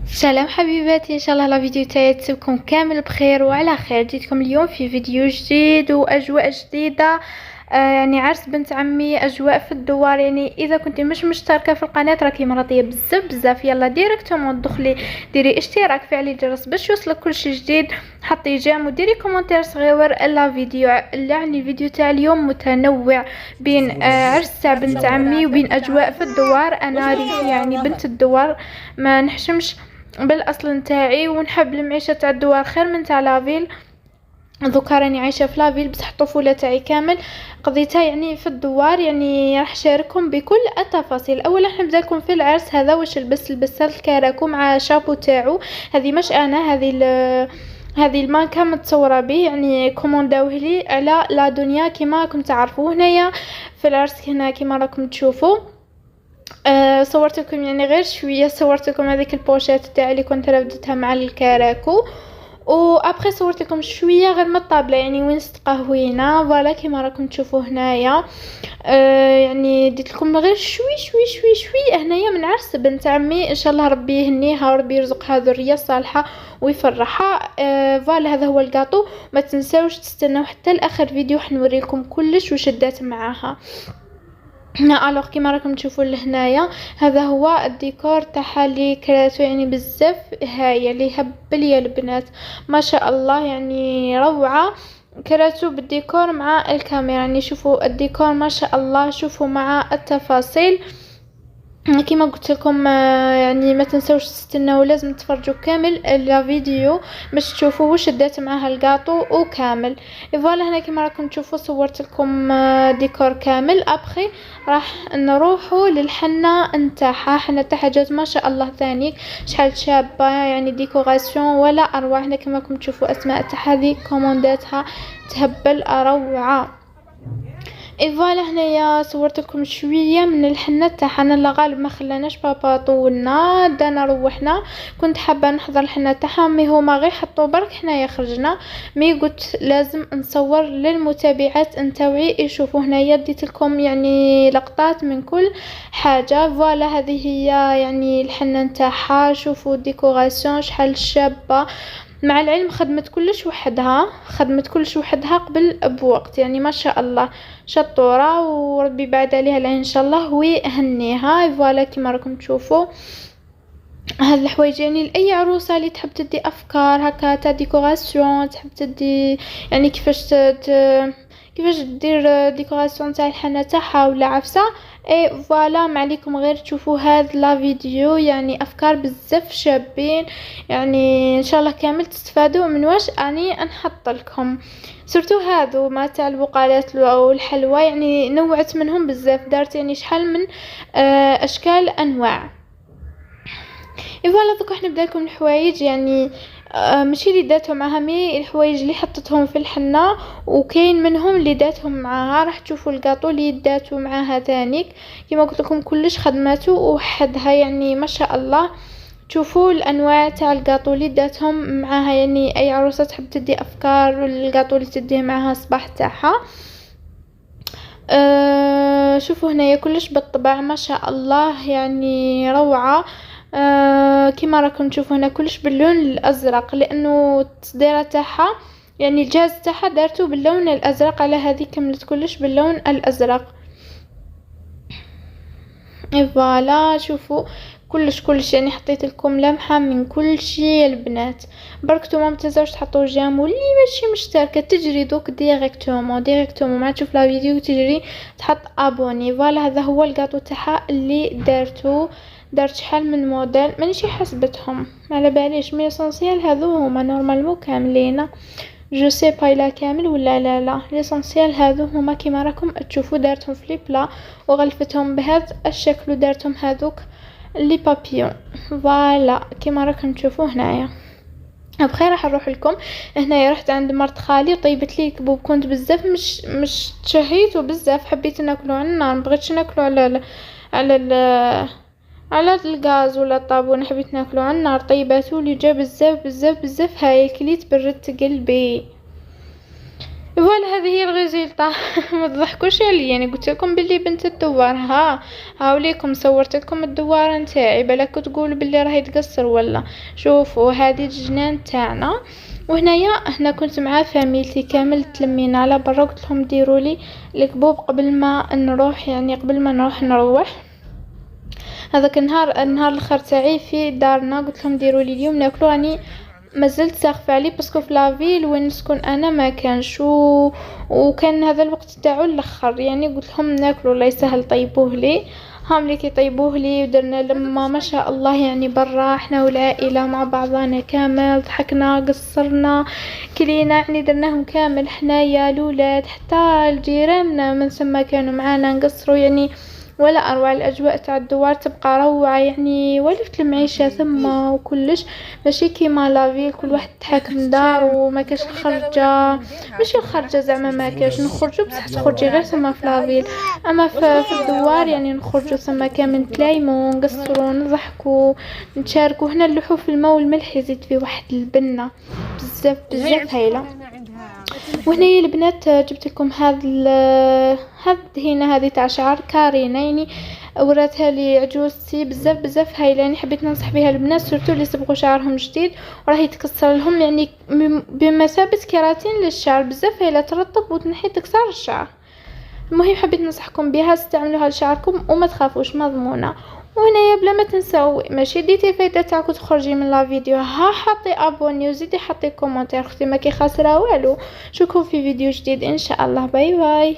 سلام حبيباتي، ان شاء الله الفيديو تاعي تسيبكم كامل بخير وعلى خير. جيتكم اليوم في فيديو جديد واجواء جديده. يعني عرس بنت عمي، اجواء في الدوار. يعني اذا كنت مش مشتركه في القناه راكي مرضيه بزاف بزاف، يلا ديريكتومون دخلي ديري اشتراك، فعلي الجرس باش يوصلك كل شيء جديد، حطي جيم وديري كومنتير صغير. لا فيديو يعني الفيديو تاع اليوم متنوع بين عرس تاع بنت عمي وبين اجواء في الدوار. انا يعني بنت الدوار، ما نحشمش بالاصل نتاعي ونحب المعيشه تاع الدوار خير من تاع لافيل. دوكا راني عايشه في لافيل بصح الطفوله تاعي كامل قضيتها يعني في الدوار. يعني راح شارككم بكل التفاصيل. اولا راح نبدا لكم في العرس. هذا واش لبست الكراكو مع شابو تاعو. هذه مش انا، هذه المانكا متصوره به، يعني كومونداوه لي على لا دنيا كيما راكم تعرفوا. هنايا في العرس هنا كيما راكم تشوفوا. صورت لكم يعني غير شويه، صورت لكم هذيك البوشيت تاعي اللي كنت ربطتها مع الكراكو، وابخي صورت لكم شويه غير من الطابله يعني وين قهوينا فوالا كيما راكم تشوفوا هنايا. يعني ديت لكم غير شوي شوي شوي شوي هنايا من عرس بنت عمي. ان شاء الله ربي يهنيها وربي يرزقها ذريه صالحه ويفرحها. فوالا هذا هو الكاطو. ما تنساوش تستناو حتى لاخر فيديو حنوري لكم كلش وش دات معاها. الوغ كيما راكم تشوفوا لهنايا هذا هو الديكور تاعها اللي كراتو يعني بزاف هايل، اللي هبل يا البنات ما شاء الله، يعني روعه. كراتو بالديكور مع الكاميرا، يعني شوفوا الديكور ما شاء الله، شوفوا مع التفاصيل كيما قلت لكم. يعني ما تنسوش تستناو، لازم تفرجوا كامل الفيديو باش تشوفوا واش دات معها الكاطو وكامل. فوالا هنا كيما راكم تشوفوا صورت لكم ديكور كامل. ابخي راح نروحوا للحنه نتاعها. حنه تاعها جات ما شاء الله ثاني شحال شابه، يعني ديكوراسيون ولا اروع. هنا كيما راكم تشوفوا اسماء تاعها هذه كومونداتها تهبل روعه. فوالا هنايا صورت لكم شويه من الحنه تاعنا. لا غالب ما خلاناش بابا طولنا دانا روحنا. كنت حابه نحضر الحنه تاعها مي هما غير حطوا برك حنايا خرجنا. مي قلت لازم نصور للمتابعات نتاوعي يشوفوا. هنايا ديت لكم يعني لقطات من كل حاجه. فوالا هذه هي يعني الحنه نتاعها. شوفوا الديكوراسيون شحال شابه، مع العلم خدمت كلش وحدها قبل بوقت، يعني ما شاء الله شطوره وربي بعد عليها العين ان شاء الله ويهنيها. فوالا كيما راكم تشوفوا هاد الحوايج يعني لاي عروسه اللي تحب تدي افكار هكا تاع ديكوراسيون، تحب تدي يعني كيفاش دير ديكوراسيون تاع الحنه تاعها ولا عفسه. اي فوالا ما عليكم غير تشوفوا هاد لا فيديو، يعني افكار بزاف شابين. يعني ان شاء الله كامل تستفادوا من واش اني نحط لكم. سورتو هادو ما تاع البقالات او الحلوى، يعني نوعت منهم بزاف، دارت يعني شحال من اشكال انواع. فوالا دوك راح نبدا لكم الحوايج يعني ماشي اللي داتهم معها مي الحوايج اللي حطتهم في الحنه، وكاين منهم اللي داتهم معاها. راح تشوفوا الكاطو اللي داتو معاها تانيك كيما قلت لكم كلش خدمته وحدها، يعني ما شاء الله. تشوفوا الانواع تاع الكاطو اللي داتهم معاها، يعني اي عروسه تحب تدي افكار الكاطو اللي تديه معاها صباح تاعها. شوفوا هنايا كلش بالطبع ما شاء الله، يعني روعه. كيما راكم تشوفوا هنا كلش باللون الازرق، لانه التصديره تاعها يعني الجهاز تاعها دارته باللون الازرق، على هذه كملت كلش باللون الازرق. فوالا شوفوا كلش يعني حطيت لكم لمحه من كل شيء البنات. بركتو ما تنساوش تحطوا جيم، واللي ماشي مشتركه تجري دوك ديريكتومون ما تشوف لا فيديو تجري تحط ابوني. فوالا هذا هو الكاطو تاعها اللي دارت شحال من موديل مانيش حسبتهم على باليش، مي اسونسيال هذو هما نورمالمون كاملين. جو سي بايلا كامل ولا لا ليسونسيال هذو هما كيما راكم تشوفوا. دارتهم في لي بلا وغلفتهم بهذا الشكل ودارتهم هذوك لي بابيون. فوالا كيما راكم تشوفوا هنايا. بخير راح نروح لكم هنايا. رحت عند مرت خالي وطيبت لي كبوب، كنت بزاف مش تشهيت وبزاف حبيت ناكلو على النار، مبغيتش ناكلو على على الغاز ولا الطابون، حبيت ناكلو على النار. طيباتو لي جا بزاف بزاف بزاف هايل، كليت بردت قلبي. فوالا هذه هي الريزلطة. ما تضحكوش عليا، يعني قلت لكم بلي بنت الدوار. هاوليكم صورت لكم الدوار نتاعي، بالك تقولوا بلي راهي تقصر ولا. شوفوا هذه الجنان تاعنا. وهنايا هنا كنت مع فاميلتي كامل، تلمينا على برا، قلت لهم ديروا لي الكبوب قبل ما نروح، يعني قبل ما نروح. هذاك النهار الاخر تاعي في دارنا، قلت لهم ديروا لي اليوم ناكلو. راني مازلت ساخفه عليه باسكو في لافيل وين نسكن انا ما كانش وكان هذا الوقت تاعو الاخر، يعني قلت لهم ناكلو الله يسهل طيبوه لي. هام لي كيطيبوه لي ودرنا لما ما شاء الله، يعني برا احنا والعائله مع بعضنا كامل، ضحكنا قصرنا كلينا، يعني درناهم كامل حنايا الولاد حتى الجيران من ثم كانوا معانا نقصروا يعني. ولا اروع الاجواء تاع الدوار تبقى روعه، يعني ولفت المعيشه ثم وكلش ماشي كيما لافيل كل واحد تحاكم دار وما كاش الخرجه. ماشي الخرجه زعما ما كاش نخرجوا، بصح تخرجي غير ثم في لافيل. اما في الدوار يعني نخرجوا ثم كامل نتلايموا نقصروا نضحكوا نتشاركوا. هنا اللحوف في الماء والملح يزيد فيه واحد البنه بزاف بزاف هايله. وهنا البنات جبت لكم هاد الدهينه هذه تاع شعر كارينا، يعني وراتها لي عجوزتي بزاف بزاف هايله، يعني حبيت ننصح بها البنات سورتو اللي يصبغوا شعرهم جديد وراه يتكسر لهم، يعني بمثابه كيراتين للشعر، بزاف هايله ترطب وتنحي تكسر الشعر. المهم حبيت ننصحكم بها، استعملوها لشعركم وما تخافوش مضمونه. وهنايا بلا ما تنساو ماشي ديتي الفايده تاعكم تخرجي من لا فيديو، حطي ابوني وزيدي حطي كومونتير، اختي ما كي خاسره والو. نشوفكم في فيديو جديد ان شاء الله. باي باي.